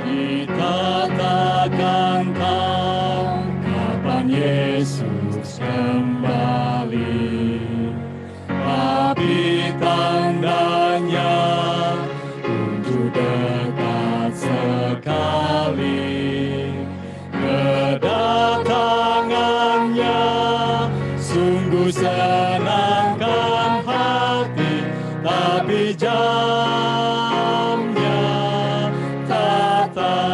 Kita takkan tahu kapan Yesus kembali, tapi tandanya untuk dekat sekali. Kedatangannya sungguh senangkan hati, tapi jamnya tak tahu.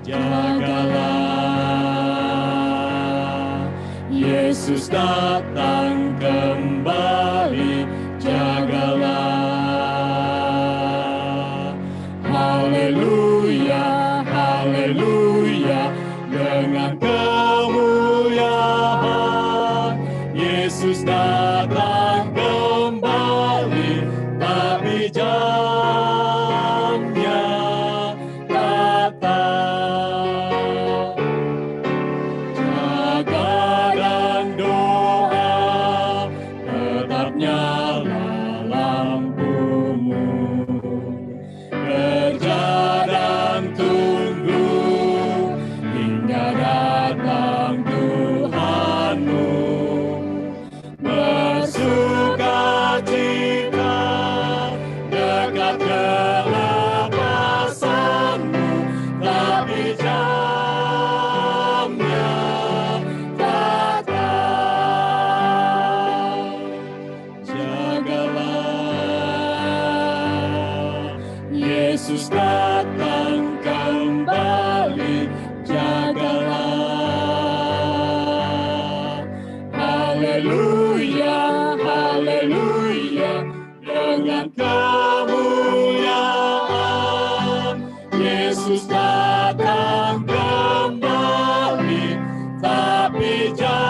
Jagalah, Yesus datang kembali, jagalah. Haleluya, haleluya, dengan kemuliaan Yesus datang kembali, tapi jamnya tak tahu. Jaga dan doa, tetap nyala lampumu. Kerja dan tunggu hingga datang Tuhanmu. Bersuka cita dekat kelepasanmu, tapi jamnya tak tahu. Jagalah, Yesus datang kembali, jagalah. Haleluya, haleluya, dengan kemuliaan Yesus datang kembali, tapi jamnya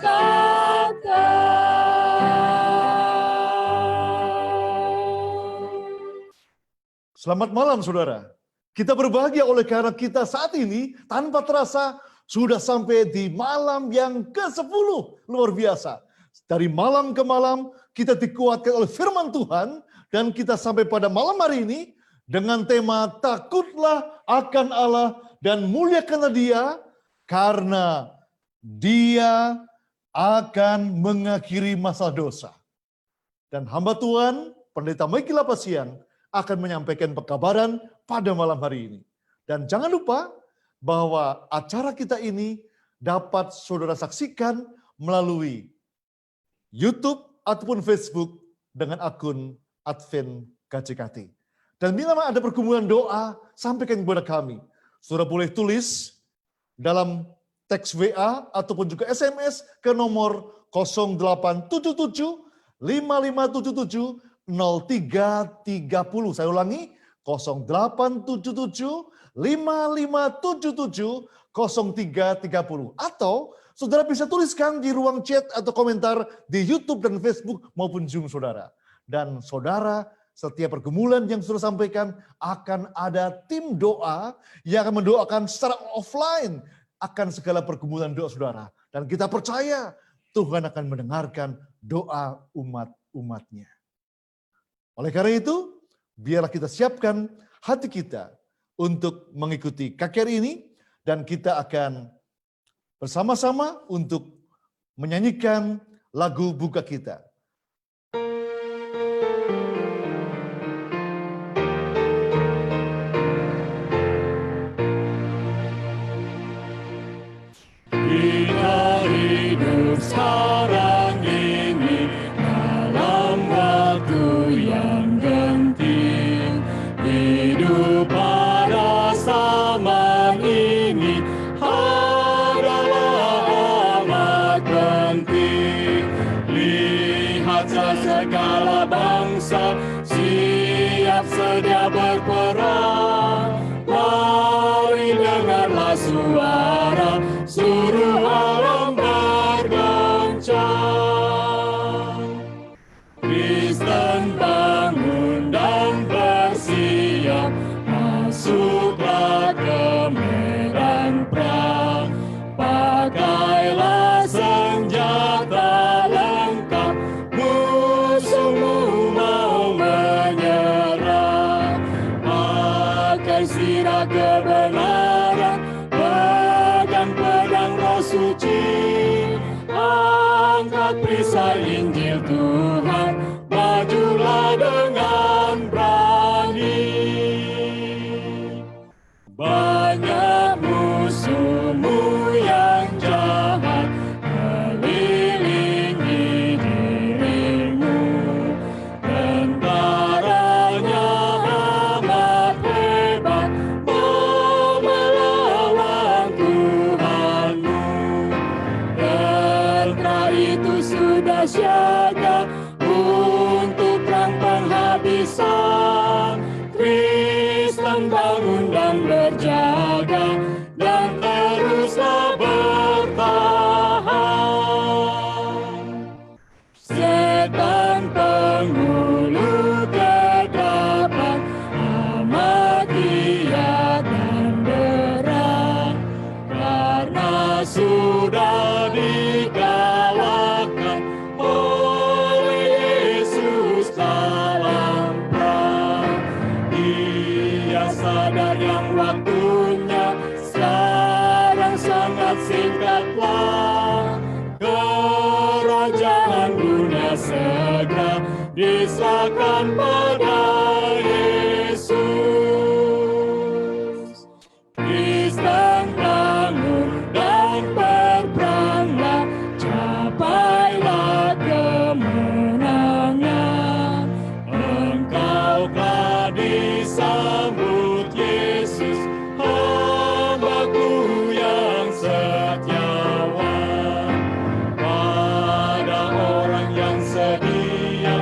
tak tahu. Selamat malam saudara. Kita berbahagia oleh karena kita saat ini tanpa terasa sudah sampai di malam yang ke-10. Luar biasa. Dari malam ke malam kita dikuatkan oleh firman Tuhan. Dan kita sampai pada malam hari ini dengan tema takutlah akan Allah dan muliakanlah Dia karena Dia akan mengakhiri masa dosa. Dan hamba Tuhan, Pendeta Michael Lapasian, akan menyampaikan pekabaran pada malam hari ini. Dan jangan lupa bahwa acara kita ini dapat saudara saksikan melalui YouTube ataupun Facebook dengan akun Advent KJKT. Dan bila ada pergumulan doa, sampaikan kepada kami. Saudara boleh tulis dalam teks WA ataupun juga SMS ke nomor 0877 5577 0330. Saya ulangi, 0877 5577 0330. Atau saudara bisa tuliskan di ruang chat atau komentar di YouTube dan Facebook maupun Zoom saudara. Dan saudara, setiap pergumulan yang saudara sampaikan akan ada tim doa yang akan mendoakan secara offline akan segala pergumulan doa saudara. Dan kita percaya Tuhan akan mendengarkan doa umat-umatnya. Oleh karena itu, biarlah kita siapkan hati kita untuk mengikuti KKR ini, dan kita akan bersama-sama untuk menyanyikan lagu buka kita. Kita hidup sekarang ini dalam waktu yang genting. Hidup pada zaman ini adalah amat penting. berperang. Mari dengarlah suara, suruh alam bergoncang. Kristen bangun dan bersiap, masuklah ke medan perang. Pakailah senjata lengkap, musuhmu mau menyerah. Pakai sirah kebenaran, pegang pedang Roh Suci, angkat perisai Injil Tuhan, majulah dengan berani. Banyak musuhmu yang jahat mengelilingi dirimu, tentaranya amat hebat mau melawan Tuhanmu. Tentara itu sudah siaga untuk perang penghabisan. Kristen bangun dan berjaga, dan teruslah bertahan. Setan penghulu kedapan, amat giat dan berat, karena sudah dikalahkan oleh Yesus dalam perang. Dia sadar yang waktunya sekarang sangat singkatlah. Kerajaan dunia segera diserahkan pada Yesus. Kristen bangun dan berperanglah, capailah kemenangan. Engkau telah disambut Yesus, hamba-Ku yang setiawan. Pada orang yang sedia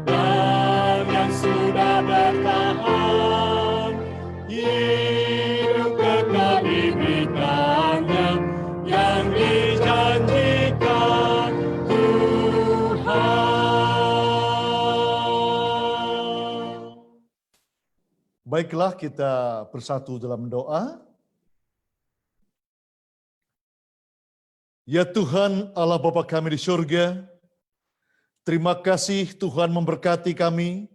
dan yang sudah bertahan, hidup kekal diberikannya yang dijanjikan Tuhan. Baiklah, kita bersatu dalam doa. Ya Tuhan Allah Bapa kami di surga, terima kasih Tuhan memberkati kami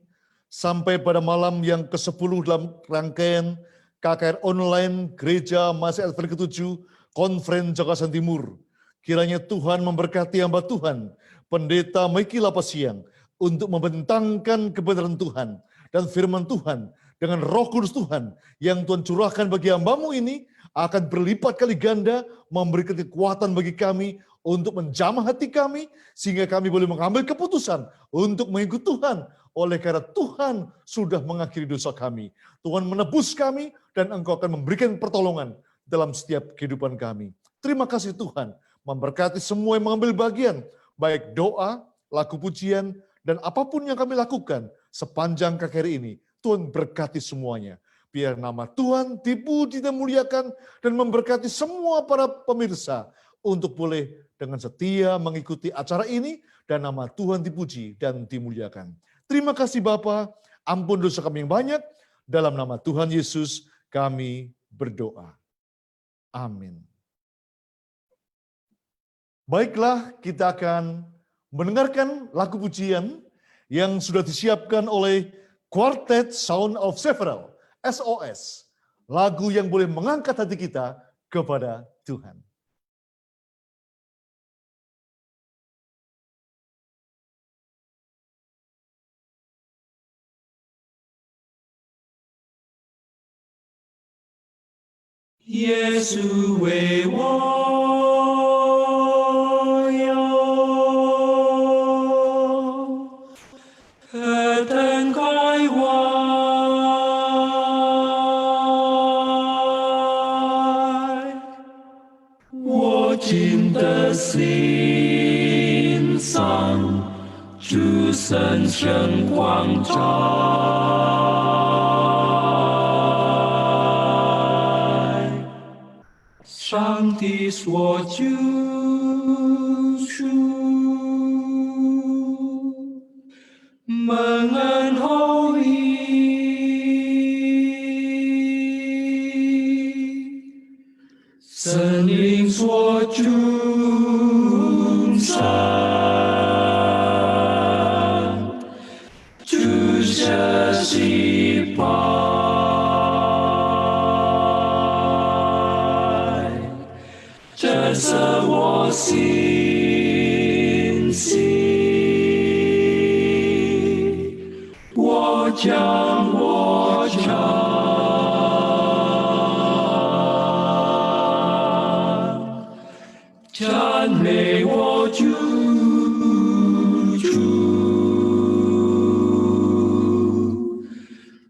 sampai pada malam yang ke-10 dalam rangkaian KKR Online Gereja Masih Advent ke-7 Konferen Jakarta Timur. Kiranya Tuhan memberkati hamba Tuhan, Pendeta Miki Lapasiang, untuk membentangkan kebenaran Tuhan dan firman Tuhan dengan Roh Kudus Tuhan yang Tuhan curahkan bagi hamba-Mu ini akan berlipat kali ganda, memberikan kekuatan bagi kami untuk menjamah hati kami, sehingga kami boleh mengambil keputusan untuk mengikut Tuhan, oleh karena Tuhan sudah mengakhiri dosa kami. Tuhan menebus kami, dan Engkau akan memberikan pertolongan dalam setiap kehidupan kami. Terima kasih Tuhan, memberkati semua yang mengambil bagian, baik doa, lagu pujian, dan apapun yang kami lakukan sepanjang KKR ini. Tuhan berkati semuanya. Biar nama Tuhan dipuji dan muliakan, dan memberkati semua para pemirsa untuk boleh dengan setia mengikuti acara ini, dan nama Tuhan dipuji dan dimuliakan. Terima kasih Bapa, ampun dosa kami yang banyak, dalam nama Tuhan Yesus kami berdoa. Amin. Baiklah, kita akan mendengarkan lagu pujian yang sudah disiapkan oleh Quartet Sound of Several, SOS, lagu yang boleh mengangkat hati kita kepada Tuhan. Yesu we woyo, keten kai wai, 我今的心上，主神圣光照。is what you choose. Mengenhoi Sening所chúng生，主舍喜拜，这是我心系，我将我唱。赞美我主，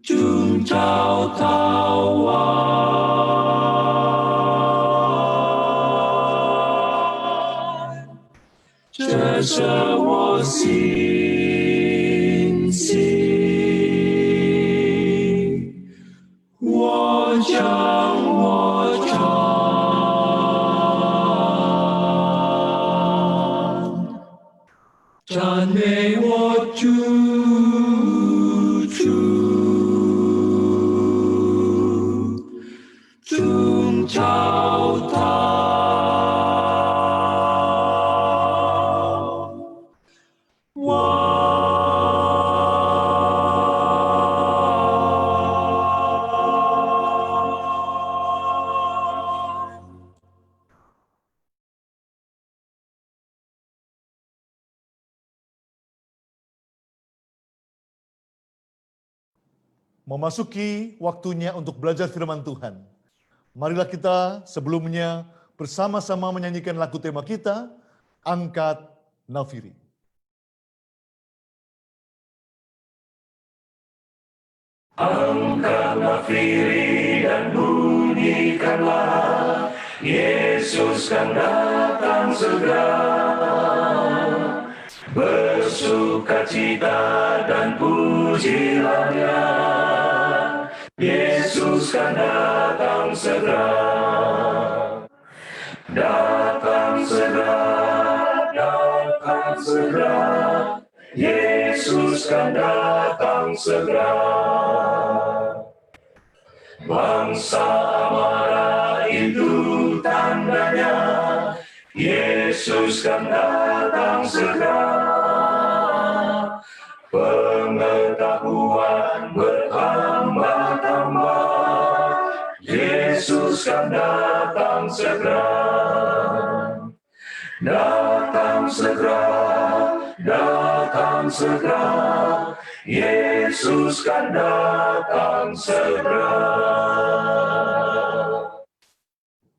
从早到晚，这是我心系，我将我唱。赞美我主，从早到晚。Memasuki waktunya untuk belajar firman Tuhan. Marilah kita sebelumnya bersama-sama menyanyikan lagu tema kita, Angkat Nafiri. Angkat nafiri dan bunyikanlah, Yesus kan datang segera. Bersukacita dan pujilah Dia, Yesus kan datang segera. Datang segera, datang segera, Yesus kan datang segera. Bangsa marah itu tandanya, Yesus kan datang segera. Pengetahuan bertambah-tambah, Yesus kan datang segera. Datang segera, datang segera, Yesus kan datang segera.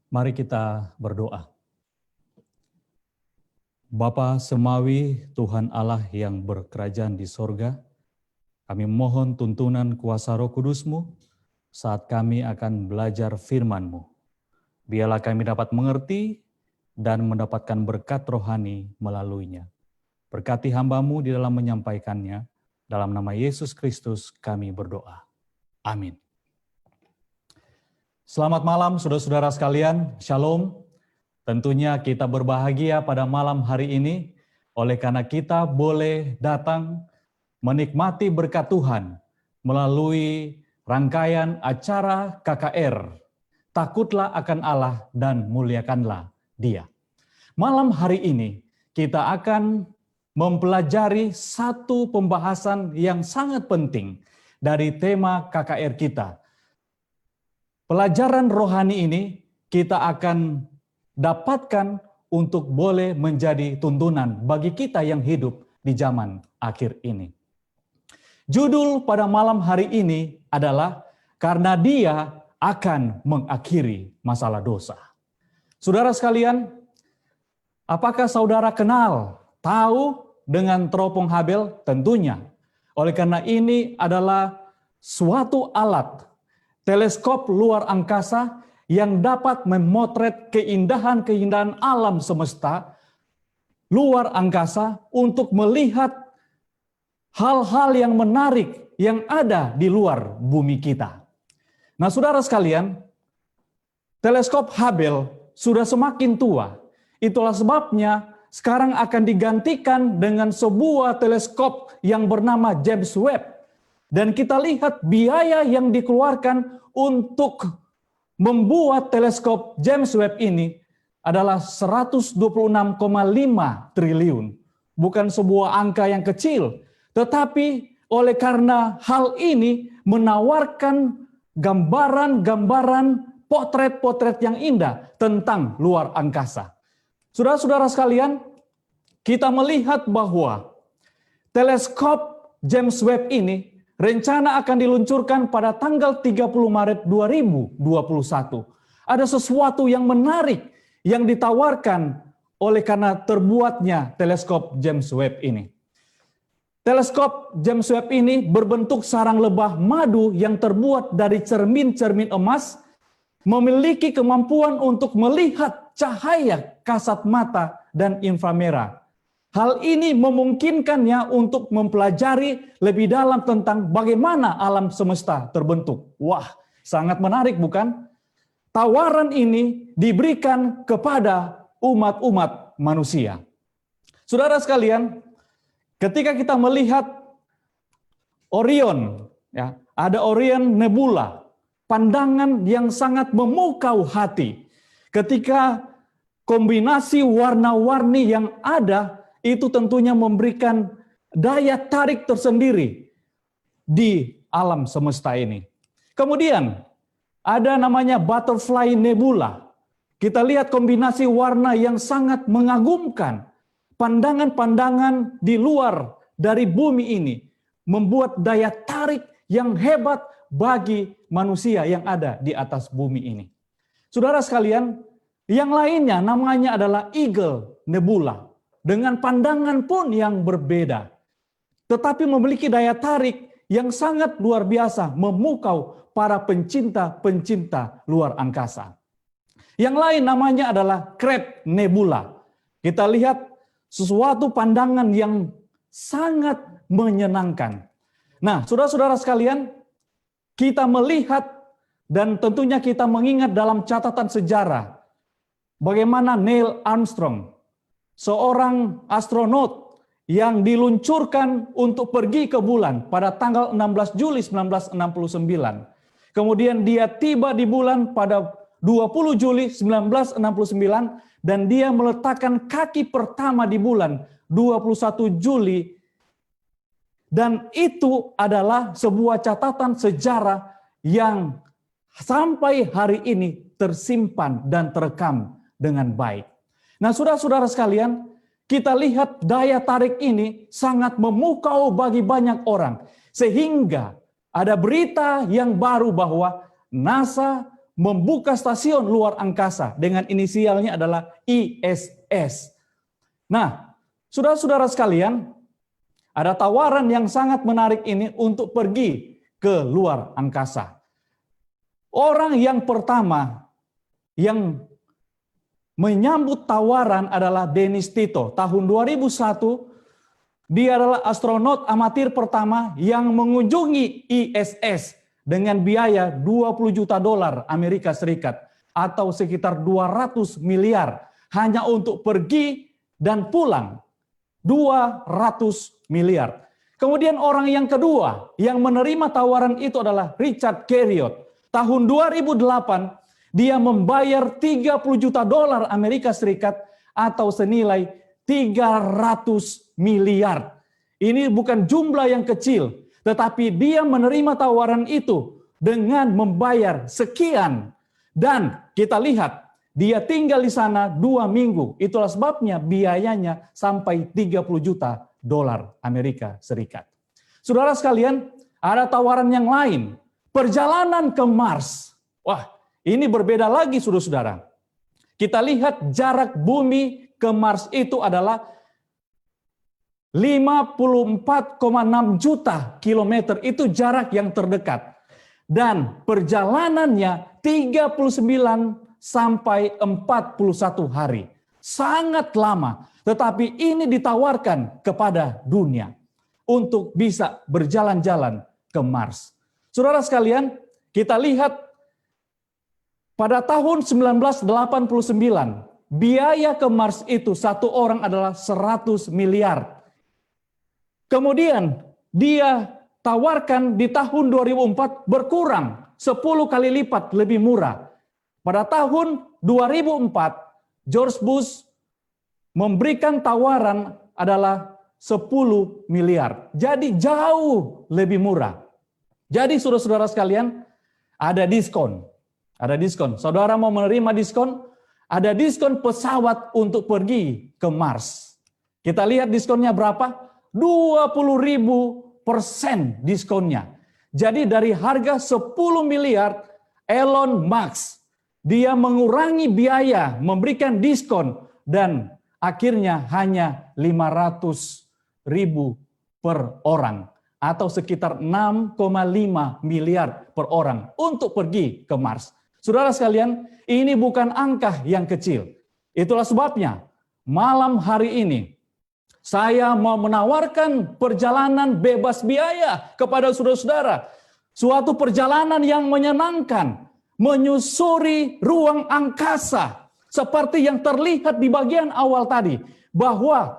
Mari kita berdoa. Bapa Semawi, Tuhan Allah yang berkerajaan di sorga, kami mohon tuntunan kuasa Roh Kudus-Mu saat kami akan belajar firman-Mu. Biarlah kami dapat mengerti dan mendapatkan berkat rohani melaluinya. Berkati hamba-Mu di dalam menyampaikannya, dalam nama Yesus Kristus kami berdoa. Amin. Selamat malam saudara-saudara sekalian, Shalom. Tentunya kita berbahagia pada malam hari ini, oleh karena kita boleh datang menikmati berkat Tuhan melalui rangkaian acara KKR. Takutlah akan Allah dan muliakanlah Dia. Malam hari ini kita akan mempelajari satu pembahasan yang sangat penting dari tema KKR kita. Pelajaran rohani ini kita akan dapatkan untuk boleh menjadi tuntunan bagi kita yang hidup di zaman akhir ini. Judul pada malam hari ini adalah Karena Dia akan mengakhiri masalah dosa. Saudara sekalian, apakah saudara kenal, tahu dengan teropong Habel? Tentunya. Oleh karena ini adalah suatu alat teleskop luar angkasa yang dapat memotret keindahan-keindahan alam semesta luar angkasa untuk melihat hal-hal yang menarik yang ada di luar bumi kita. Nah, saudara sekalian, teleskop Hubble sudah semakin tua. Itulah sebabnya sekarang akan digantikan dengan sebuah teleskop yang bernama James Webb. Dan kita lihat biaya yang dikeluarkan untuk membuat teleskop James Webb ini adalah 126,5 triliun. Bukan sebuah angka yang kecil, tetapi oleh karena hal ini menawarkan gambaran-gambaran, potret-potret yang indah tentang luar angkasa. Saudara-saudara sekalian, kita melihat bahwa teleskop James Webb ini rencana akan diluncurkan pada tanggal 30 Maret 2021. Ada sesuatu yang menarik yang ditawarkan oleh karena terbuatnya teleskop James Webb ini. Teleskop James Webb ini berbentuk sarang lebah madu yang terbuat dari cermin-cermin emas, memiliki kemampuan untuk melihat cahaya kasat mata dan inframerah. Hal ini memungkinkannya untuk mempelajari lebih dalam tentang bagaimana alam semesta terbentuk. Wah, sangat menarik bukan? Tawaran ini diberikan kepada umat-umat manusia. Saudara sekalian, ketika kita melihat Orion, ya, ada Orion Nebula, pandangan yang sangat memukau hati. Ketika kombinasi warna-warni yang ada, itu tentunya memberikan daya tarik tersendiri di alam semesta ini. Kemudian, ada namanya Butterfly Nebula. Kita lihat kombinasi warna yang sangat mengagumkan. Pandangan-pandangan di luar dari bumi ini membuat daya tarik yang hebat bagi manusia yang ada di atas bumi ini. Saudara sekalian, yang lainnya namanya adalah Eagle Nebula. Dengan pandangan pun yang berbeda. Tetapi memiliki daya tarik yang sangat luar biasa memukau para pencinta-pencinta luar angkasa. Yang lain namanya adalah Crab Nebula. Kita lihat sesuatu pandangan yang sangat menyenangkan. Nah, saudara-saudara sekalian, kita melihat dan tentunya kita mengingat dalam catatan sejarah bagaimana Neil Armstrong, seorang astronot yang diluncurkan untuk pergi ke bulan pada tanggal 16 Juli 1969. Kemudian dia tiba di bulan pada 20 Juli 1969 dan dia meletakkan kaki pertama di bulan 21 Juli. Dan itu adalah sebuah catatan sejarah yang sampai hari ini tersimpan dan terekam dengan baik. Nah, saudara-saudara sekalian, kita lihat daya tarik ini sangat memukau bagi banyak orang. Sehingga ada berita yang baru bahwa NASA membuka stasiun luar angkasa dengan inisialnya adalah ISS. Nah, saudara-saudara sekalian, ada tawaran yang sangat menarik ini untuk pergi ke luar angkasa. Orang yang pertama yang menyambut tawaran adalah Dennis Tito. Tahun 2001, dia adalah astronot amatir pertama yang mengunjungi ISS dengan biaya $20 juta Amerika Serikat atau sekitar 200 miliar hanya untuk pergi dan pulang. 200 miliar. Kemudian orang yang kedua yang menerima tawaran itu adalah Richard Garriott. Tahun 2008 dia membayar $30 juta Amerika Serikat atau senilai 300 miliar. Ini bukan jumlah yang kecil, tetapi dia menerima tawaran itu dengan membayar sekian. Dan kita lihat, dia tinggal di sana 2 minggu. Itulah sebabnya biayanya sampai $30 juta Amerika Serikat. Saudara sekalian, ada tawaran yang lain. Perjalanan ke Mars. Wah, ini berbeda lagi, saudara-saudara. Kita lihat jarak bumi ke Mars itu adalah 54,6 juta kilometer. Itu jarak yang terdekat. Dan perjalanannya 39 sampai 41 hari. Sangat lama. Tetapi ini ditawarkan kepada dunia untuk bisa berjalan-jalan ke Mars. Saudara sekalian, kita lihat Pada tahun 1989, biaya ke Mars itu satu orang adalah 100 miliar. Kemudian dia tawarkan di tahun 2004 berkurang 10 kali lipat lebih murah. Pada tahun 2004, George Bush memberikan tawaran adalah 10 miliar. Jadi jauh lebih murah. Jadi saudara-saudara sekalian, ada diskon. Ada diskon. Saudara mau menerima diskon? Ada diskon pesawat untuk pergi ke Mars. Kita lihat diskonnya berapa? 20.000% diskonnya. Jadi dari harga 10 miliar, Elon Musk, dia mengurangi biaya, memberikan diskon, dan akhirnya hanya 500.000 per orang. Atau sekitar 6,5 miliar per orang untuk pergi ke Mars. Saudara sekalian, ini bukan angka yang kecil. Itulah sebabnya malam hari ini saya mau menawarkan perjalanan bebas biaya kepada saudara-saudara. Suatu perjalanan yang menyenangkan, menyusuri ruang angkasa. Seperti yang terlihat di bagian awal tadi, bahwa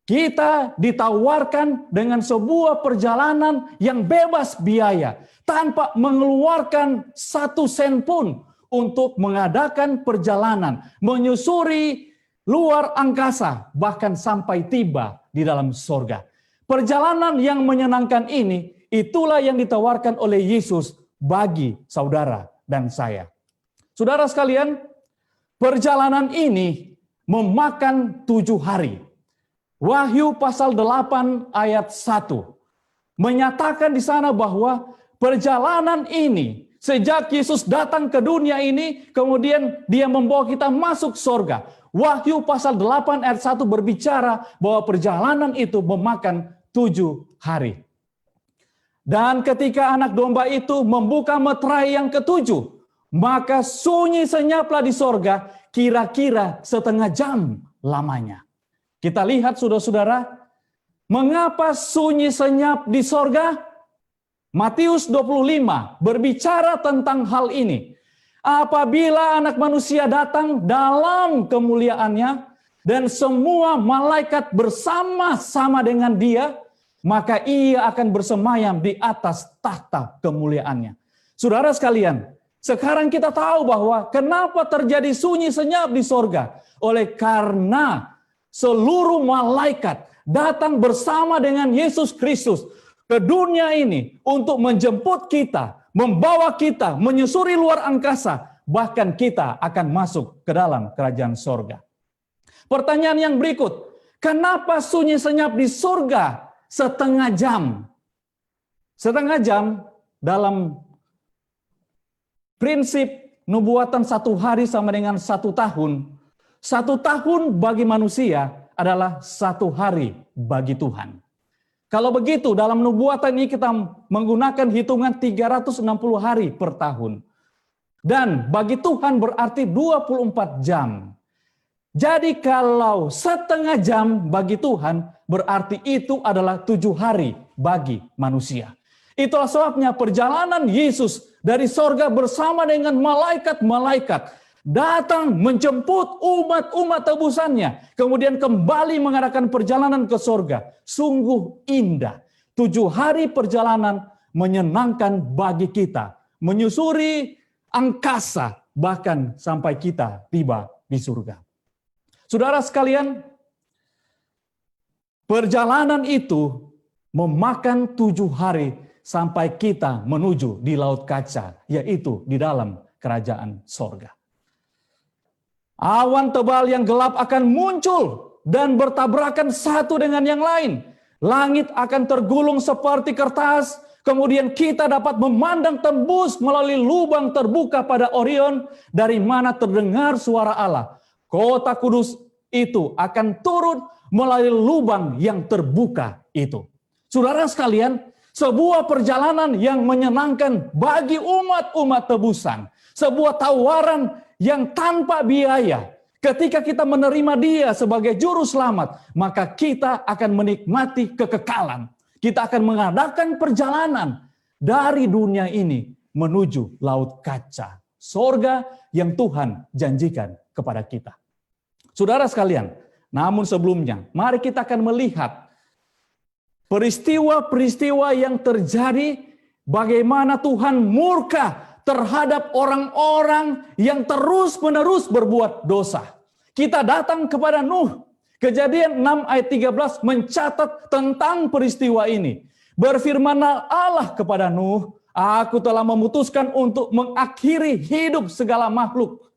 kita ditawarkan dengan sebuah perjalanan yang bebas biaya, tanpa mengeluarkan 1 sen pun untuk mengadakan perjalanan, menyusuri luar angkasa, bahkan sampai tiba di dalam sorga. Perjalanan yang menyenangkan ini, itulah yang ditawarkan oleh Yesus bagi saudara dan saya. Saudara sekalian, perjalanan ini memakan 7 hari. Wahyu pasal 8 ayat 1 menyatakan di sana bahwa perjalanan ini sejak Yesus datang ke dunia ini, kemudian dia membawa kita masuk surga. Wahyu pasal 8 ayat 1 berbicara bahwa perjalanan itu memakan 7 hari. Dan ketika anak domba itu membuka meterai yang ke-7, maka sunyi senyaplah di sorga kira-kira setengah jam lamanya. Kita lihat saudara-saudara, mengapa sunyi senyap di sorga? Matius 25 berbicara tentang hal ini. Apabila anak manusia datang dalam kemuliaannya dan semua malaikat bersama-sama dengan dia, maka ia akan bersemayam di atas tahta kemuliaannya. Saudara sekalian, sekarang kita tahu bahwa kenapa terjadi sunyi senyap di sorga. Oleh karena seluruh malaikat datang bersama dengan Yesus Kristus ke dunia ini untuk menjemput kita, membawa kita, menyusuri luar angkasa, bahkan kita akan masuk ke dalam kerajaan sorga. Pertanyaan yang berikut, kenapa sunyi senyap di sorga setengah jam? Setengah jam dalam prinsip nubuatan 1 hari sama dengan 1 tahun. 1 tahun bagi manusia adalah 1 hari bagi Tuhan. Kalau begitu, dalam nubuatan ini kita menggunakan hitungan 360 hari per tahun. Dan bagi Tuhan berarti 24 jam. Jadi kalau setengah jam bagi Tuhan, berarti itu adalah 7 hari bagi manusia. Itulah sebabnya perjalanan Yesus dari sorga bersama dengan malaikat-malaikat datang menjemput umat-umat tebusannya. Kemudian kembali mengadakan perjalanan ke sorga. Sungguh indah. 7 hari perjalanan menyenangkan bagi kita. Menyusuri angkasa, bahkan sampai kita tiba di surga. Saudara sekalian, perjalanan itu memakan 7 hari sampai kita menuju di laut kaca, yaitu di dalam kerajaan sorga. Awan tebal yang gelap akan muncul dan bertabrakan satu dengan yang lain. Langit akan tergulung seperti kertas, kemudian kita dapat memandang tembus melalui lubang terbuka pada Orion, dari mana terdengar suara Allah. Kota kudus itu akan turun melalui lubang yang terbuka itu. Saudara sekalian, sebuah perjalanan yang menyenangkan bagi umat-umat tebusan. Sebuah tawaran yang tanpa biaya. Ketika kita menerima Dia sebagai juru selamat, maka kita akan menikmati kekekalan. Kita akan mengadakan perjalanan dari dunia ini menuju laut kaca sorga yang Tuhan janjikan kepada kita. Saudara sekalian, namun sebelumnya, mari kita akan melihat peristiwa-peristiwa yang terjadi, bagaimana Tuhan murka terhadap orang-orang yang terus-menerus berbuat dosa. Kita datang kepada Nuh. Kejadian 6 ayat 13 mencatat tentang peristiwa ini. Berfirmanlah Allah kepada Nuh, aku telah memutuskan untuk mengakhiri hidup segala makhluk,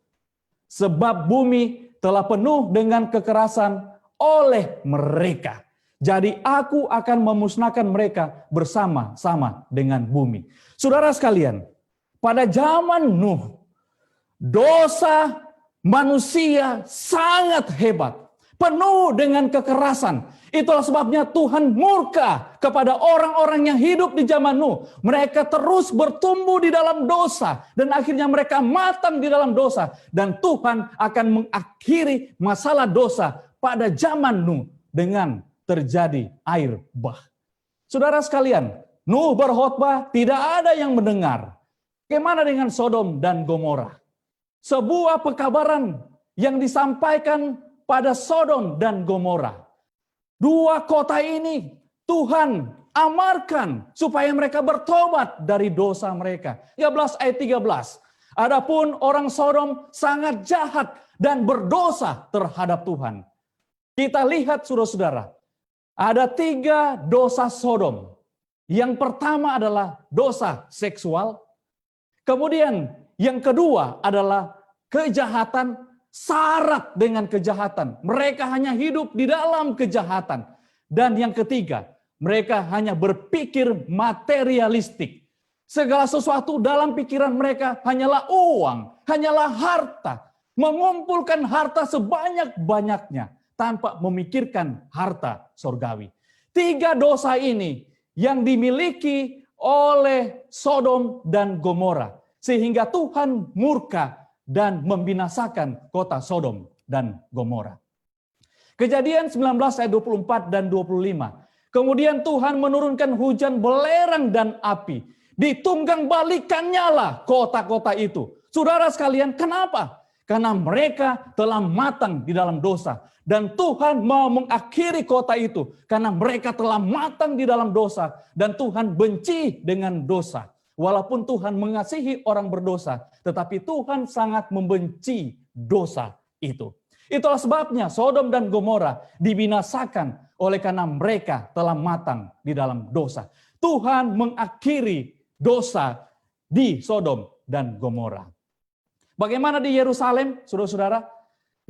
sebab bumi telah penuh dengan kekerasan oleh mereka. Jadi aku akan memusnahkan mereka bersama-sama dengan bumi. Saudara sekalian, pada zaman Nuh, dosa manusia sangat hebat, penuh dengan kekerasan. Itulah sebabnya Tuhan murka kepada orang-orang yang hidup di zaman Nuh. Mereka terus bertumbuh di dalam dosa dan akhirnya mereka matang di dalam dosa. Dan Tuhan akan mengakhiri masalah dosa pada zaman Nuh dengan terjadi air bah. Saudara sekalian, Nuh berkhotbah, tidak ada yang mendengar. Bagaimana dengan Sodom dan Gomora? Sebuah pekabaran yang disampaikan pada Sodom dan Gomora. Dua kota ini Tuhan amarkan supaya mereka bertobat dari dosa mereka. 13 ayat 13. Adapun orang Sodom sangat jahat dan berdosa terhadap Tuhan. Kita lihat saudara-saudara, ada 3 dosa Sodom. Yang pertama adalah dosa seksual. Kemudian yang kedua adalah kejahatan, syarat dengan kejahatan. Mereka hanya hidup di dalam kejahatan. Dan yang ketiga, mereka hanya berpikir materialistik. Segala sesuatu dalam pikiran mereka hanyalah uang, hanyalah harta. Mengumpulkan harta sebanyak-banyaknya tanpa memikirkan harta surgawi. 3 dosa ini yang dimiliki oleh Sodom dan Gomora. Sehingga Tuhan murka dan membinasakan kota Sodom dan Gomora. Kejadian 19 ayat 24 dan 25. Kemudian Tuhan menurunkan hujan belerang dan api. Ditunggang balikannya lah kota-kota itu. Saudara sekalian, kenapa? Karena mereka telah matang di dalam dosa. Dan Tuhan mau mengakhiri kota itu. Karena mereka telah matang di dalam dosa. Dan Tuhan benci dengan dosa. Walaupun Tuhan mengasihi orang berdosa, tetapi Tuhan sangat membenci dosa itu. Itulah sebabnya Sodom dan Gomora dibinasakan oleh karena mereka telah matang di dalam dosa. Tuhan mengakhiri dosa di Sodom dan Gomora. Bagaimana di Yerusalem, saudara-saudara?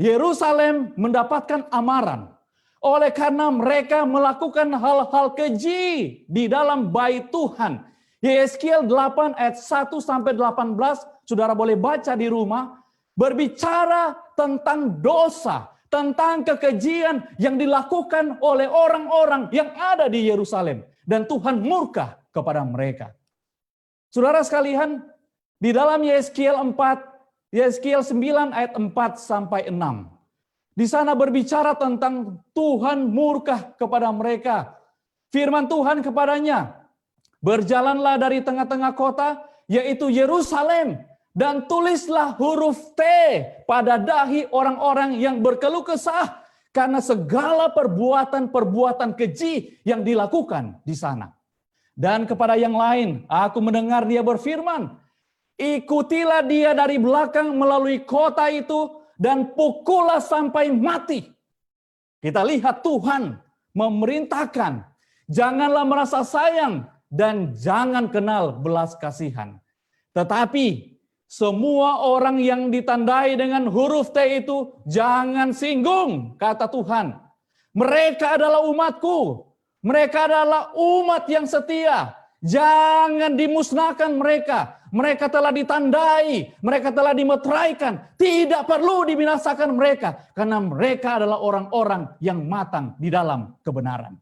Yerusalem mendapatkan amaran oleh karena mereka melakukan hal-hal keji di dalam bait Tuhan. Yeskiel 8 ayat 1 sampai 18, saudara boleh baca di rumah, berbicara tentang dosa, tentang kekejian yang dilakukan oleh orang-orang yang ada di Yerusalem. Dan Tuhan murka kepada mereka. Saudara sekalian, di dalam Yeskiel 9 ayat 4 sampai 6. Di sana berbicara tentang Tuhan murka kepada mereka. Firman Tuhan kepadanya, berjalanlah dari tengah-tengah kota, yaitu Yerusalem, dan tulislah huruf T pada dahi orang-orang yang berkeluh kesah karena segala perbuatan-perbuatan keji yang dilakukan di sana. Dan kepada yang lain, aku mendengar dia berfirman, ikutilah dia dari belakang melalui kota itu dan pukullah sampai mati. Kita lihat Tuhan memerintahkan, janganlah merasa sayang, dan jangan kenal belas kasihan. Tetapi semua orang yang ditandai dengan huruf T itu jangan singgung, kata Tuhan. Mereka adalah umatku. Mereka adalah umat yang setia. Jangan dimusnahkan mereka. Mereka telah ditandai. Mereka telah dimeteraikan. Tidak perlu dibinasakan mereka. Karena mereka adalah orang-orang yang matang di dalam kebenaran.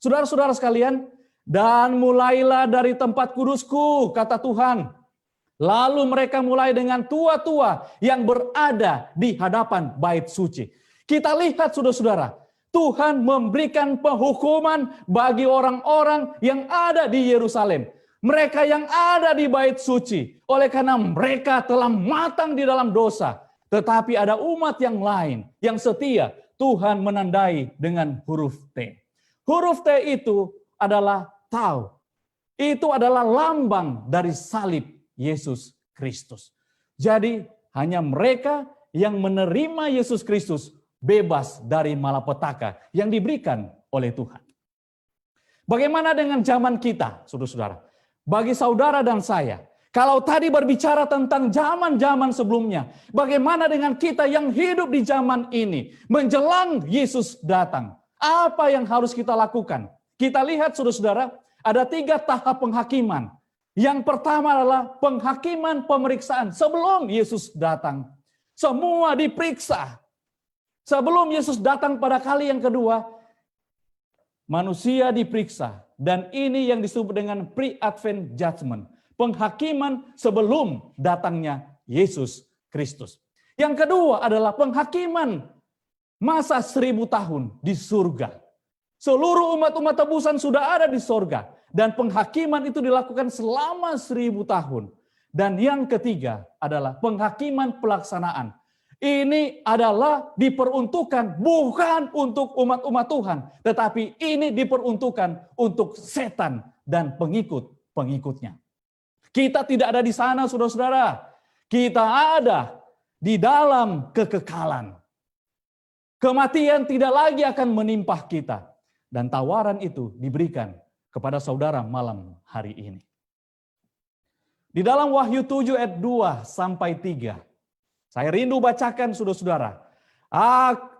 Saudara-saudara sekalian, dan mulailah dari tempat kudusku, kata Tuhan. Lalu mereka mulai dengan tua-tua yang berada di hadapan bait suci. Kita lihat saudara-saudara, Tuhan memberikan penghukuman bagi orang-orang yang ada di Yerusalem. mereka yang ada di bait suci, oleh karena mereka telah matang di dalam dosa. Tetapi ada umat yang lain yang setia, Tuhan menandai dengan huruf T. Huruf T itu adalah tau. Itu adalah lambang dari salib Yesus Kristus. Jadi hanya mereka yang menerima Yesus Kristus bebas dari malapetaka yang diberikan oleh Tuhan. Bagaimana dengan zaman kita, saudara-saudara? Bagi saudara dan saya, kalau tadi berbicara tentang zaman-zaman sebelumnya, bagaimana dengan kita yang hidup di zaman ini, menjelang Yesus datang? Apa yang harus kita lakukan? Kita lihat, saudara-saudara, ada 3 tahap penghakiman. Yang pertama adalah penghakiman pemeriksaan sebelum Yesus datang. Semua diperiksa. Sebelum Yesus datang pada kali yang kedua, manusia diperiksa. Dan ini yang disebut dengan pre-advent judgment. Penghakiman sebelum datangnya Yesus Kristus. Yang kedua adalah penghakiman masa 1000 tahun di surga. Seluruh umat-umat tebusan sudah ada di surga. Dan penghakiman itu dilakukan selama 1000 tahun. Dan yang ketiga adalah penghakiman pelaksanaan. Ini adalah diperuntukkan bukan untuk umat-umat Tuhan. Tetapi ini diperuntukkan untuk setan dan pengikut-pengikutnya. Kita tidak ada di sana, saudara-saudara. Kita ada di dalam kekekalan. Kematian tidak lagi akan menimpa kita. Dan tawaran itu diberikan kepada saudara malam hari ini. Di dalam Wahyu 7 ayat 2 sampai 3. Saya rindu bacakan saudara-saudara.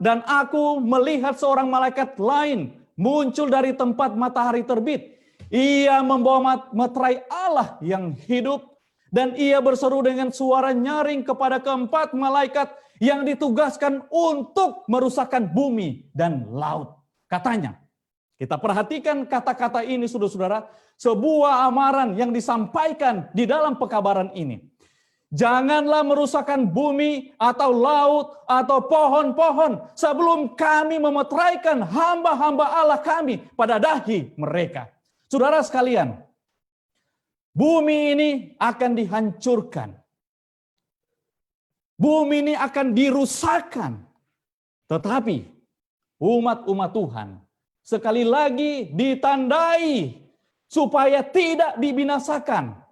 Dan aku melihat seorang malaikat lain muncul dari tempat matahari terbit. Ia membawa meterai Allah yang hidup. Dan ia berseru dengan suara nyaring kepada keempat malaikat yang ditugaskan untuk merusakkan bumi dan laut. Katanya, kita perhatikan kata-kata ini saudara-saudara, sebuah amaran yang disampaikan di dalam pekabaran ini. Janganlah merusakkan bumi atau laut atau pohon-pohon sebelum kami memeteraikan hamba-hamba Allah kami pada dahi mereka. Saudara sekalian, bumi ini akan dihancurkan. Bumi ini akan dirusakkan. Tetapi umat-umat Tuhan sekali lagi ditandai supaya tidak dibinasakan.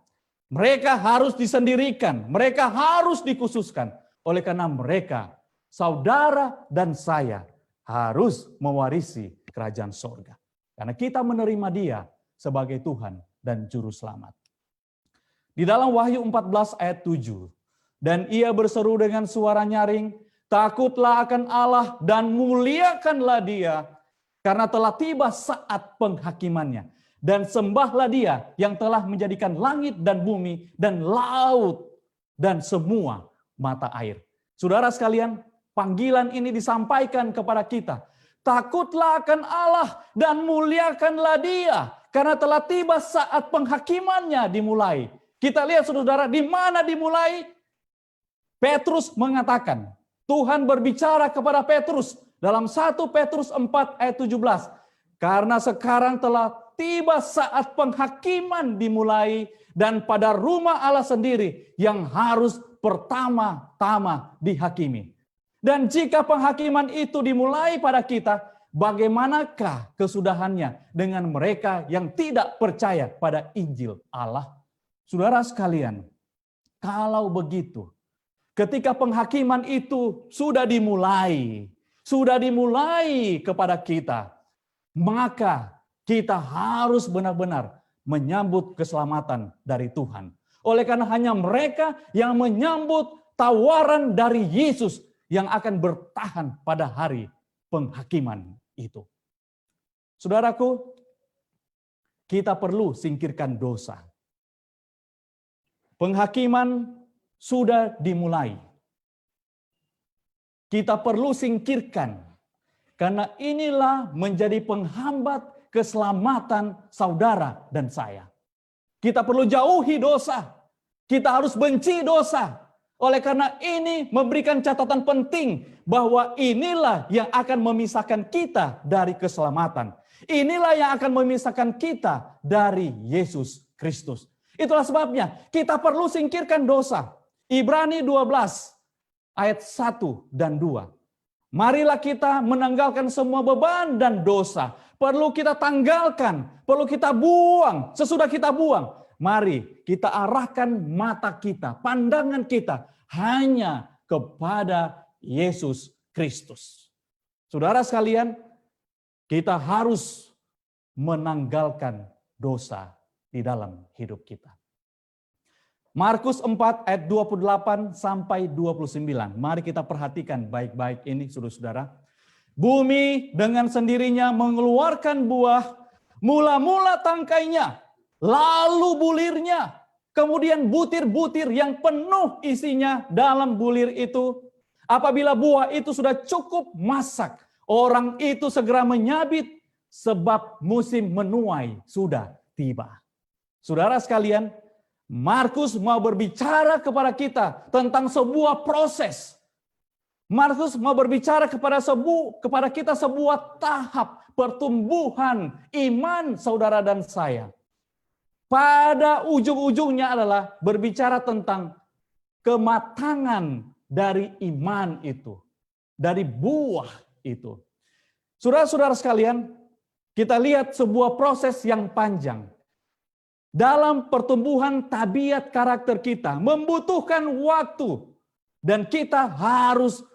Mereka harus disendirikan, mereka harus dikhususkan. Oleh karena mereka, saudara dan saya harus mewarisi kerajaan sorga. Karena kita menerima Dia sebagai Tuhan dan Juru Selamat. Di dalam Wahyu 14 ayat 7. Dan ia berseru dengan suara nyaring, takutlah akan Allah dan muliakanlah Dia, karena telah tiba saat penghakimannya. Dan sembahlah Dia yang telah menjadikan langit dan bumi dan laut dan semua mata air. Saudara sekalian, panggilan ini disampaikan kepada kita. Takutlah akan Allah dan muliakanlah Dia, karena telah tiba saat penghakimannya dimulai. Kita lihat saudara, di mana dimulai? Petrus mengatakan, Tuhan berbicara kepada Petrus dalam 1 Petrus 4 ayat 17. Karena sekarang telah tiba saat penghakiman dimulai dan pada rumah Allah sendiri yang harus pertama-tama dihakimi. Dan jika penghakiman itu dimulai pada kita, bagaimanakah kesudahannya dengan mereka yang tidak percaya pada Injil Allah? Saudara sekalian, kalau begitu, ketika penghakiman itu sudah dimulai kepada kita, maka kita harus benar-benar menyambut keselamatan dari Tuhan. Oleh karena hanya mereka yang menyambut tawaran dari Yesus yang akan bertahan pada hari penghakiman itu. Saudaraku, kita perlu singkirkan dosa. Penghakiman sudah dimulai. Kita perlu singkirkan. Karena inilah menjadi penghambat keselamatan saudara dan saya. Kita perlu jauhi dosa. Kita harus benci dosa. Oleh karena ini memberikan catatan penting bahwa inilah yang akan memisahkan kita dari keselamatan. Inilah yang akan memisahkan kita dari Yesus Kristus. Itulah sebabnya kita perlu singkirkan dosa. Ibrani 12 ayat 1 dan 2. Marilah kita menanggalkan semua beban dan dosa. Perlu kita tanggalkan, perlu kita buang. Sesudah kita buang, mari kita arahkan mata kita, pandangan kita hanya kepada Yesus Kristus. Saudara sekalian, kita harus menanggalkan dosa di dalam hidup kita. Markus 4 ayat 28 sampai 29. Mari kita perhatikan baik-baik ini saudara-saudara. Bumi dengan sendirinya mengeluarkan buah, mula-mula tangkainya, lalu bulirnya, kemudian butir-butir yang penuh isinya dalam bulir itu. Apabila buah itu sudah cukup masak, orang itu segera menyabit sebab musim menuai sudah tiba. Saudara sekalian, Markus mau berbicara kepada kita tentang sebuah proses. Markus mau berbicara kepada kita sebuah tahap pertumbuhan iman saudara dan saya. Pada ujung-ujungnya adalah berbicara tentang kematangan dari iman itu, dari buah itu. Saudara-saudara sekalian, kita lihat sebuah proses yang panjang. Dalam pertumbuhan tabiat karakter kita membutuhkan waktu dan kita harus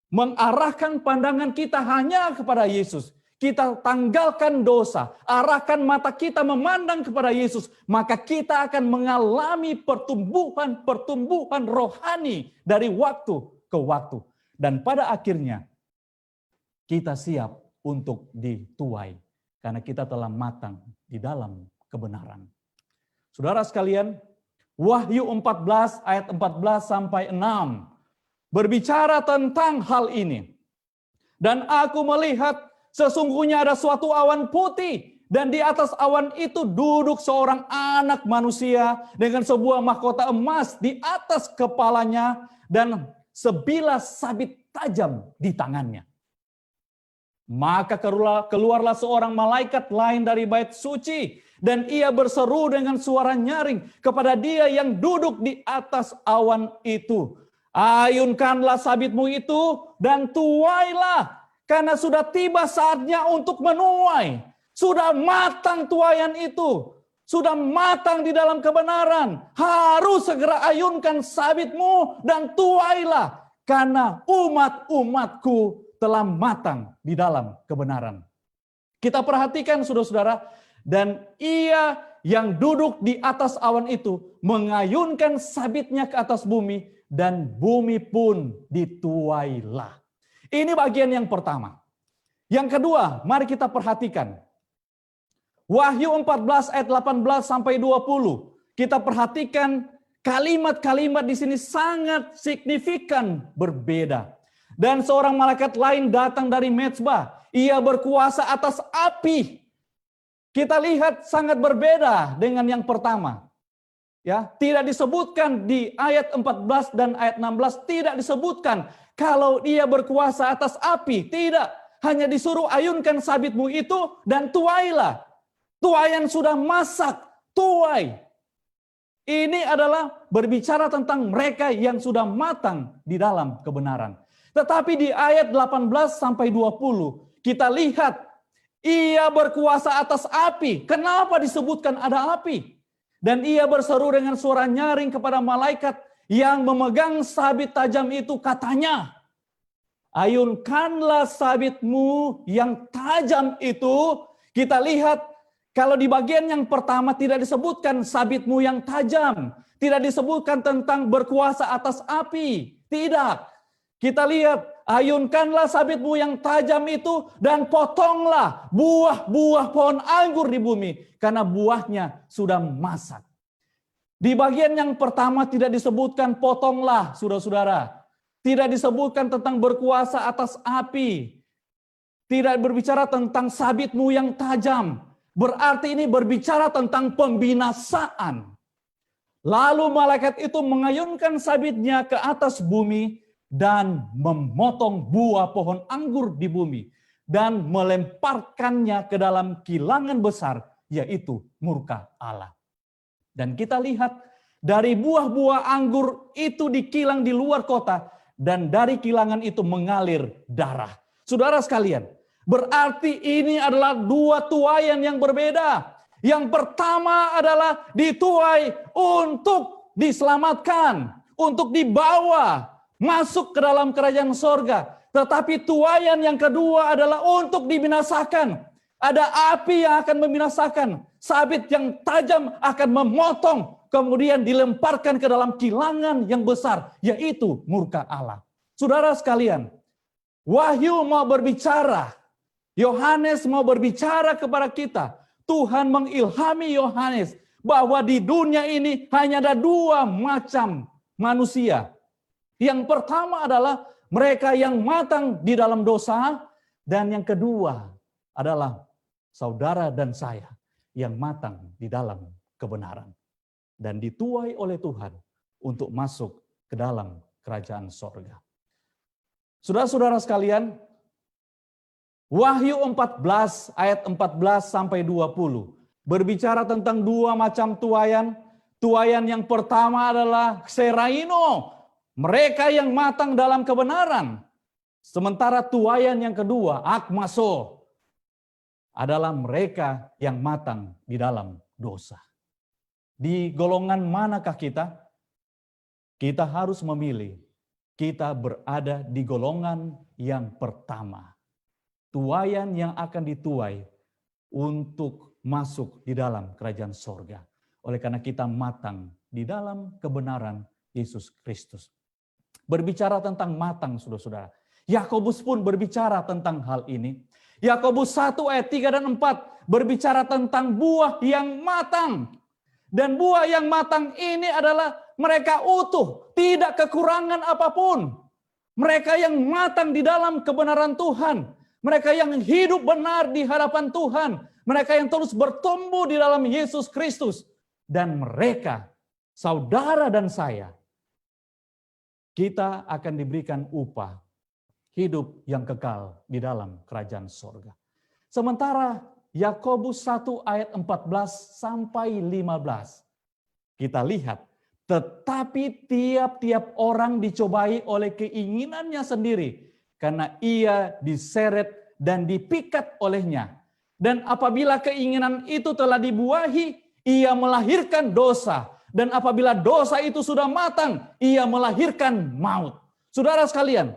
mengarahkan pandangan kita hanya kepada Yesus. Kita tanggalkan dosa, arahkan mata kita memandang kepada Yesus, maka kita akan mengalami pertumbuhan rohani dari waktu ke waktu. Dan pada akhirnya kita siap untuk dituai karena kita telah matang di dalam kebenaran. Saudara sekalian, Wahyu 14 ayat 14 sampai 6 berbicara tentang hal ini. Dan aku melihat sesungguhnya ada suatu awan putih dan di atas awan itu duduk seorang anak manusia dengan sebuah mahkota emas di atas kepalanya dan sebilas sabit tajam di tangannya. Maka keluarlah seorang malaikat lain dari bait suci dan ia berseru dengan suara nyaring kepada dia yang duduk di atas awan itu. Ayunkanlah sabitmu itu dan tuailah, karena sudah tiba saatnya untuk menuai. Sudah matang tuaian itu, sudah matang di dalam kebenaran. Harus segera ayunkan sabitmu dan tuailah, karena umat-umatku telah matang di dalam kebenaran. Kita perhatikan saudara-saudara, dan ia yang duduk di atas awan itu mengayunkan sabitnya ke atas bumi, dan bumi pun dituailah. Ini bagian yang pertama. Yang kedua, mari kita perhatikan. Wahyu 14 ayat 18 sampai 20. Kita perhatikan kalimat-kalimat di sini sangat signifikan berbeda. Dan seorang malaikat lain datang dari mezbah. Ia berkuasa atas api. Kita lihat sangat berbeda dengan yang pertama. Ya, tidak disebutkan di ayat 14 dan ayat 16 tidak disebutkan kalau dia berkuasa atas api, tidak. Hanya disuruh ayunkan sabitmu itu dan tuailah. Tuaian sudah masak, tuai. Ini adalah berbicara tentang mereka yang sudah matang di dalam kebenaran. Tetapi di ayat 18 sampai 20 kita lihat ia berkuasa atas api. Kenapa disebutkan ada api? Dan ia berseru dengan suara nyaring kepada malaikat yang memegang sabit tajam itu, katanya, ayunkanlah sabitmu yang tajam itu. Kita lihat kalau di bagian yang pertama tidak disebutkan sabitmu yang tajam. Tidak disebutkan tentang berkuasa atas api. Tidak. Kita lihat, ayunkanlah sabitmu yang tajam itu dan potonglah buah-buah pohon anggur di bumi. Karena buahnya sudah masak. Di bagian yang pertama tidak disebutkan potonglah, saudara-saudara. Tidak disebutkan tentang berkuasa atas api. Tidak berbicara tentang sabitmu yang tajam. Berarti ini berbicara tentang pembinasaan. Lalu malaikat itu mengayunkan sabitnya ke atas bumi dan memotong buah pohon anggur di bumi dan melemparkannya ke dalam kilangan besar, yaitu murka Allah. Dan kita lihat dari buah-buah anggur itu dikilang di luar kota, dan dari kilangan itu mengalir darah. Saudara sekalian, berarti ini adalah dua tuaian yang berbeda. Yang pertama adalah dituai untuk diselamatkan, untuk dibawa masuk ke dalam kerajaan sorga. Tetapi tuaian yang kedua adalah untuk dibinasakan. Ada api yang akan membinasakan, sabit yang tajam akan memotong, kemudian dilemparkan ke dalam kilangan yang besar, yaitu murka Allah. Saudara sekalian, Wahyu mau berbicara, Yohanes mau berbicara kepada kita. Tuhan mengilhami Yohanes bahwa di dunia ini hanya ada dua macam manusia. Yang pertama adalah mereka yang matang di dalam dosa, dan yang kedua adalah saudara dan saya yang matang di dalam kebenaran dan dituai oleh Tuhan untuk masuk ke dalam kerajaan sorga. Saudara-saudara sekalian, Wahyu 14 ayat 14 sampai 20 berbicara tentang dua macam tuaian. Tuaian yang pertama adalah Seraino, mereka yang matang dalam kebenaran. Sementara tuaian yang kedua, Akmaso, adalah mereka yang matang di dalam dosa. Di golongan manakah kita? Kita harus memilih. Kita berada di golongan yang pertama. Tuaian yang akan dituai untuk masuk di dalam kerajaan sorga. Oleh karena kita matang di dalam kebenaran Yesus Kristus. Berbicara tentang matang, saudara-saudara. Yakobus pun berbicara tentang hal ini. Yakobus 1 ayat 3 dan 4 berbicara tentang buah yang matang. Dan buah yang matang ini adalah mereka utuh, tidak kekurangan apapun. Mereka yang matang di dalam kebenaran Tuhan. Mereka yang hidup benar di hadapan Tuhan. Mereka yang terus bertumbuh di dalam Yesus Kristus. Dan mereka, saudara dan saya, kita akan diberikan upah hidup yang kekal di dalam kerajaan sorga. Sementara Yakobus 1 ayat 14 sampai 15. Kita lihat, tetapi tiap-tiap orang dicobai oleh keinginannya sendiri, karena ia diseret dan dipikat olehnya. Dan apabila keinginan itu telah dibuahi, ia melahirkan dosa. Dan apabila dosa itu sudah matang, ia melahirkan maut. Saudara sekalian,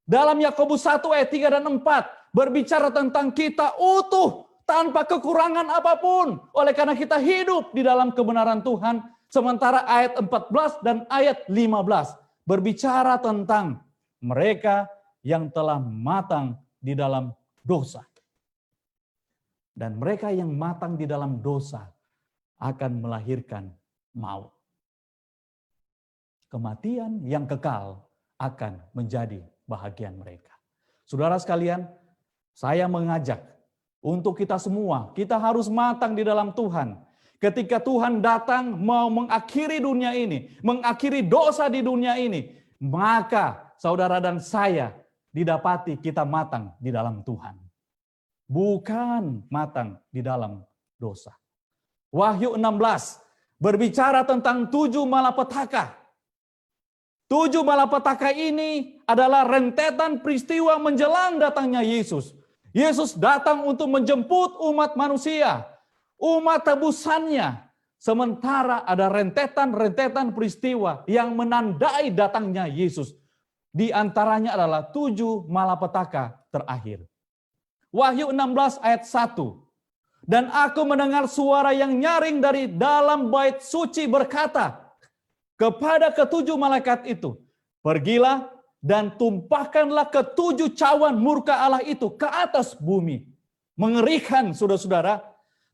dalam Yakobus 1 ayat 3 dan 4 berbicara tentang kita utuh tanpa kekurangan apapun. Oleh karena kita hidup di dalam kebenaran Tuhan. Sementara ayat 14 dan ayat 15 berbicara tentang mereka yang telah matang di dalam dosa. Dan mereka yang matang di dalam dosa akan melahirkan maut. Kematian yang kekal akan menjadi bahagian mereka. Saudara sekalian, saya mengajak untuk kita semua, kita harus matang di dalam Tuhan. Ketika Tuhan datang mau mengakhiri dunia ini, mengakhiri dosa di dunia ini, maka saudara dan saya didapati kita matang di dalam Tuhan. Bukan matang di dalam dosa. Wahyu 16 berbicara tentang 7 malapetaka. 7 malapetaka ini adalah rentetan peristiwa menjelang datangnya Yesus. Yesus datang untuk menjemput umat manusia, umat tebusannya. Sementara ada rentetan-rentetan peristiwa yang menandai datangnya Yesus. Di antaranya adalah 7 malapetaka terakhir. Wahyu 16 ayat 1. Dan aku mendengar suara yang nyaring dari dalam bait suci berkata kepada ke-7 malaikat itu, pergilah dan tumpahkanlah ke-7 cawan murka Allah itu ke atas bumi. Mengerikan, saudara-saudara.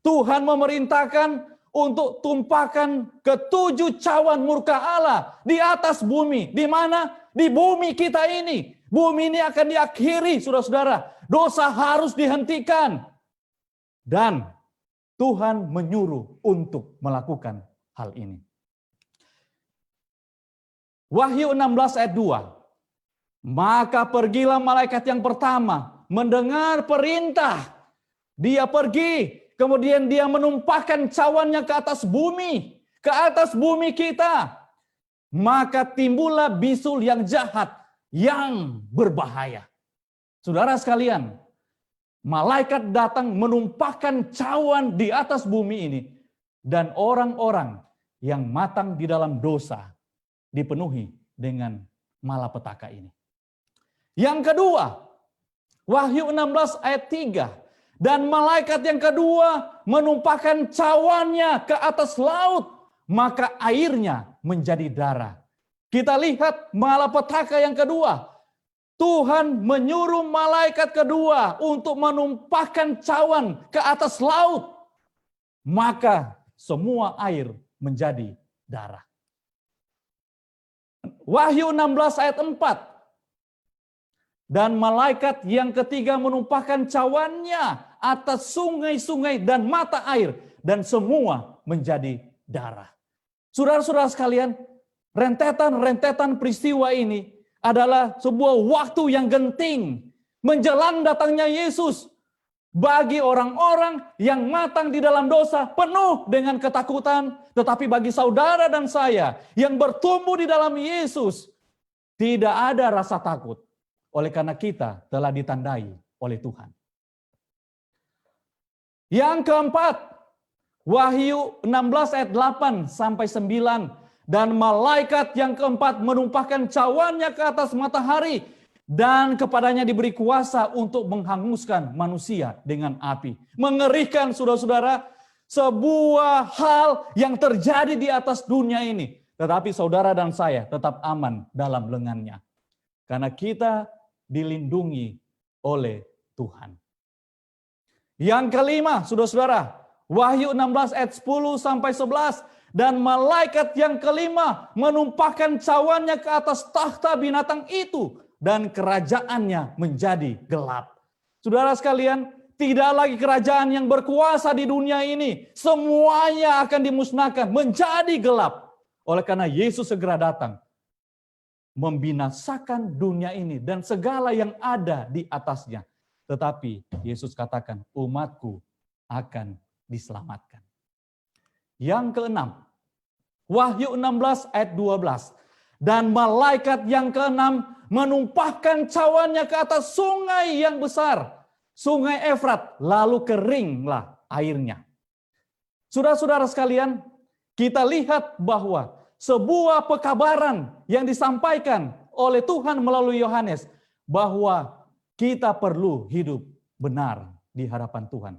Tuhan memerintahkan untuk tumpahkan ke-7 cawan murka Allah di atas bumi. Di mana? Di bumi kita ini. Bumi ini akan diakhiri, saudara-saudara. Dosa harus dihentikan. Dan Tuhan menyuruh untuk melakukan hal ini. Wahyu 16 ayat 2. Maka pergilah malaikat yang pertama mendengar perintah. Dia pergi, kemudian dia menumpahkan cawannya ke atas bumi. ke atas bumi kita, maka timbullah bisul yang jahat, yang berbahaya. Saudara sekalian, malaikat datang menumpahkan cawan di atas bumi ini, dan orang-orang yang matang di dalam dosa dipenuhi dengan malapetaka ini. Yang kedua, Wahyu 16 ayat 3. Dan malaikat yang kedua menumpahkan cawannya ke atas laut, maka airnya menjadi darah. Kita lihat malapetaka yang kedua. Tuhan menyuruh malaikat kedua untuk menumpahkan cawan ke atas laut. Maka semua air menjadi darah. Wahyu 16 ayat 4. Dan malaikat yang ketiga menumpahkan cawannya atas sungai-sungai dan mata air. Dan semua menjadi darah. Saudara-saudara sekalian, rentetan-rentetan peristiwa ini adalah sebuah waktu yang genting menjelang datangnya Yesus. Bagi orang-orang yang matang di dalam dosa, penuh dengan ketakutan. Tetapi bagi saudara dan saya yang bertumbuh di dalam Yesus, tidak ada rasa takut. Oleh karena kita telah ditandai oleh Tuhan. Yang keempat, Wahyu 16 ayat 8 sampai 9. Dan malaikat yang keempat menumpahkan cawannya ke atas matahari. Dan kepadanya diberi kuasa untuk menghanguskan manusia dengan api. Mengerikan saudara-saudara, sebuah hal yang terjadi di atas dunia ini. Tetapi saudara dan saya tetap aman dalam lengannya. Karena kita dilindungi oleh Tuhan. Yang kelima, saudara-saudara, Wahyu 16 ayat 10 sampai 11. Dan malaikat yang kelima menumpahkan cawannya ke atas takhta binatang itu. Dan kerajaannya menjadi gelap. Saudara sekalian, tidak lagi kerajaan yang berkuasa di dunia ini. Semuanya akan dimusnahkan, menjadi gelap. Oleh karena Yesus segera datang. Membinasakan dunia ini dan segala yang ada di atasnya. Tetapi Yesus katakan, umatku akan diselamatkan. Yang keenam, Wahyu 16 ayat 12. Dan malaikat yang keenam menumpahkan cawannya ke atas sungai yang besar. Sungai Efrat, lalu keringlah airnya. Saudara-saudara sekalian, kita lihat bahwa sebuah pekabaran yang disampaikan oleh Tuhan melalui Yohanes bahwa kita perlu hidup benar di hadapan Tuhan.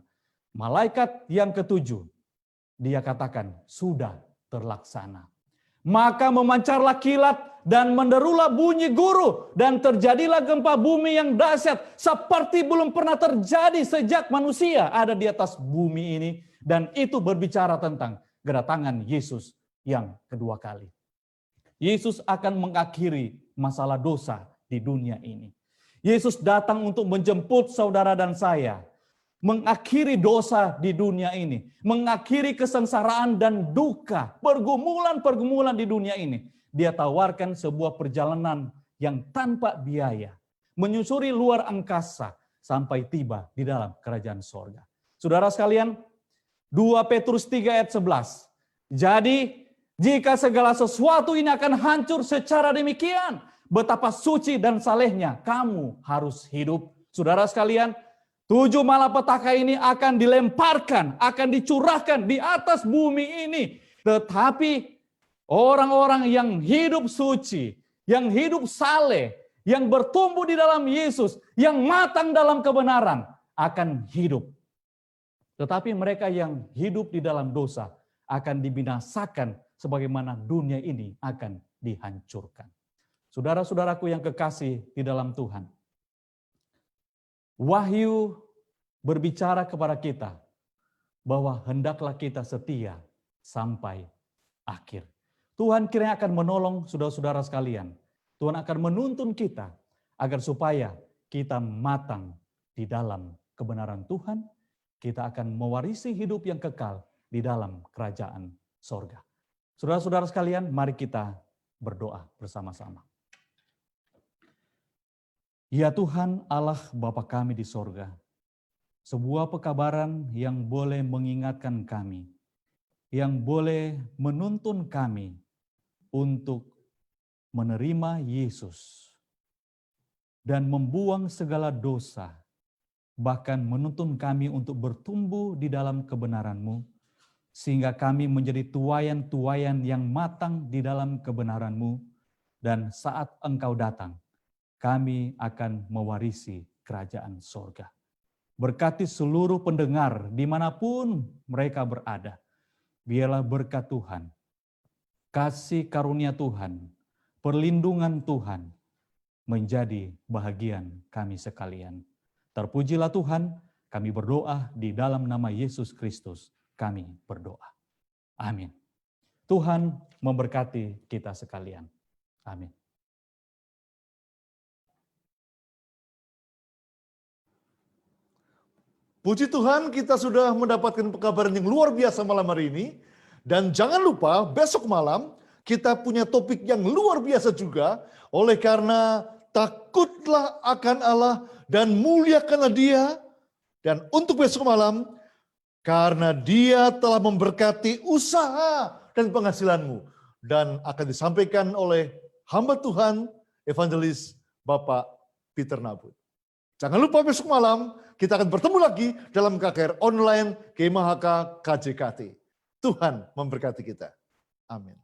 Malaikat yang ketujuh, dia katakan sudah terlaksana. Maka memancarlah kilat dan menderulah bunyi guru dan terjadilah gempa bumi yang dahsyat seperti belum pernah terjadi sejak manusia ada di atas bumi ini, dan itu berbicara tentang kedatangan Yesus yang kedua kali. Yesus akan mengakhiri masalah dosa di dunia ini. Yesus datang untuk menjemput saudara dan saya, mengakhiri dosa di dunia ini, mengakhiri kesengsaraan dan duka, pergumulan-pergumulan di dunia ini. Dia tawarkan sebuah perjalanan yang tanpa biaya, menyusuri luar angkasa sampai tiba di dalam kerajaan sorga. Saudara sekalian, 2 Petrus 3 ayat 11. Jadi, jika segala sesuatu ini akan hancur secara demikian, betapa suci dan salehnya kamu harus hidup. Saudara sekalian, 7 malapetaka ini akan dilemparkan, akan dicurahkan di atas bumi ini. Tetapi orang-orang yang hidup suci, yang hidup saleh, yang bertumbuh di dalam Yesus, yang matang dalam kebenaran, akan hidup. Tetapi mereka yang hidup di dalam dosa akan dibinasakan sebagaimana dunia ini akan dihancurkan. Saudara-saudaraku yang kekasih di dalam Tuhan, Wahyu berbicara kepada kita bahwa hendaklah kita setia sampai akhir. Tuhan kiranya akan menolong saudara-saudara sekalian. Tuhan akan menuntun kita agar supaya kita matang di dalam kebenaran Tuhan. Kita akan mewarisi hidup yang kekal di dalam kerajaan sorga. Saudara-saudara sekalian, mari kita berdoa bersama-sama. Ya Tuhan Allah Bapa kami di sorga, sebuah pekabaran yang boleh mengingatkan kami yang boleh menuntun kami untuk menerima Yesus dan membuang segala dosa, bahkan menuntun kami untuk bertumbuh di dalam kebenaran-Mu, sehingga kami menjadi tuayan-tuayan yang matang di dalam kebenaran-Mu, dan saat Engkau datang, kami akan mewarisi kerajaan sorga. Berkati seluruh pendengar dimanapun mereka berada. Biarlah berkat Tuhan, kasih karunia Tuhan, perlindungan Tuhan menjadi bahagian kami sekalian. Terpujilah Tuhan, kami berdoa di dalam nama Yesus Kristus, kami berdoa. Amin. Tuhan memberkati kita sekalian. Amin. Puji Tuhan, kita sudah mendapatkan pekabaran yang luar biasa malam hari ini. Dan jangan lupa, besok malam kita punya topik yang luar biasa juga. Oleh karena takutlah akan Allah dan muliakanlah Dia. Dan untuk besok malam, karena Dia telah memberkati usaha dan penghasilanmu. Dan akan disampaikan oleh hamba Tuhan, Evangelis Bapak Peter Nabut. Jangan lupa besok malam kita akan bertemu lagi dalam KKR online GMHK KJKT. Tuhan memberkati kita. Amin.